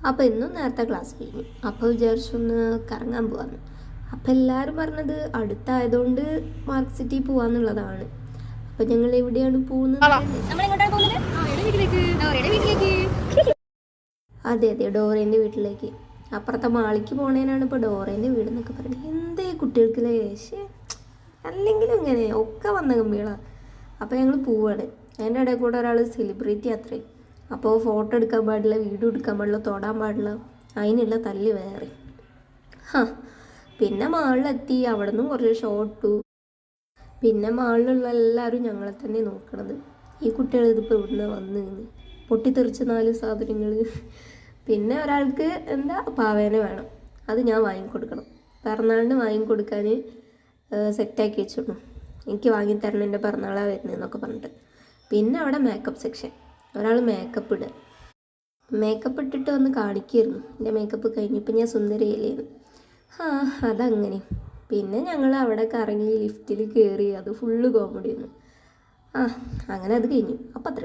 അപ്പോൾ ഇന്നും നേരത്തെ ക്ലാസ് കഴിഞ്ഞു. അപ്പോൾ വിചാരിച്ചൊന്ന് കറങ്ങാൻ പോകാമെന്ന്. അപ്പോൾ എല്ലാവരും പറഞ്ഞത് അടുത്തായതുകൊണ്ട് മാർക്ക് സിറ്റി പോകാമെന്നുള്ളതാണ്. അപ്പോൾ ഞങ്ങൾ എവിടെയാണ് പോകുന്നത്? അതെ ഡോറേൻ്റെ വീട്ടിലേക്ക്. അപ്പുറത്തെ മാളിക്ക് പോണേനാണ് ഇപ്പോൾ ഡോറേൻ്റെ വീടെന്നൊക്കെ പറയുന്നത്. എന്തേ കുട്ടികൾക്കില്ലേ ശേ, അല്ലെങ്കിലും ഇങ്ങനെ ഒക്കെ വന്ന ഗംഭീളാണ്. അപ്പോൾ ഞങ്ങൾ പോവാണ്. അതിൻ്റെ ഇടയിൽ കൂടെ ഒരാൾ സെലിബ്രിറ്റി അത്രയും. അപ്പോൾ ഫോട്ടോ എടുക്കാൻ പാടില്ല, വീഡിയോ എടുക്കാൻ പാടില്ല, തൊടാൻ പാടില്ല, അതിനുള്ള തല്ല് വേറെ. പിന്നെ മാളിലെത്തി. അവിടെ നിന്നും കുറച്ച് ഷോട്ടു. പിന്നെ മാളിലുള്ള എല്ലാവരും ഞങ്ങളെ തന്നെ നോക്കണത്. ഈ കുട്ടികൾ ഇതിപ്പോൾ ഇവിടുന്ന് വന്ന് പൊട്ടിത്തെറിച്ച 4 സാധനങ്ങൾ. പിന്നെ ഒരാൾക്ക് എന്താ പാവേന വേണം, അത് ഞാൻ വാങ്ങിക്കൊടുക്കണം. പിറന്നാളിന് വാങ്ങിക്കൊടുക്കാൻ സെറ്റാക്കി വെച്ചിരുന്നു. എനിക്ക് വാങ്ങിത്തരണം, എൻ്റെ പിറന്നാളാണ് വരുന്നതെന്നൊക്കെ പറഞ്ഞിട്ട്. പിന്നെ അവിടെ മേക്കപ്പ് സെക്ഷൻ. ഒരാൾ മേക്കപ്പ് ഇടുക. മേക്കപ്പ് ഇട്ടിട്ട് വന്ന് കാണിക്കുമായിരുന്നു. എൻ്റെ മേക്കപ്പ് കഴിഞ്ഞപ്പോൾ ഞാൻ സുന്ദരിയല്ലേന്ന്. അതങ്ങനെ. പിന്നെ ഞങ്ങൾ അവിടെ കറങ്ങി ലിഫ്റ്റിൽ കയറി. അത് ഫുള്ള് കോമഡിയായിരുന്നു. അങ്ങനെ അത് കഴിഞ്ഞു. അപ്പം അത്ര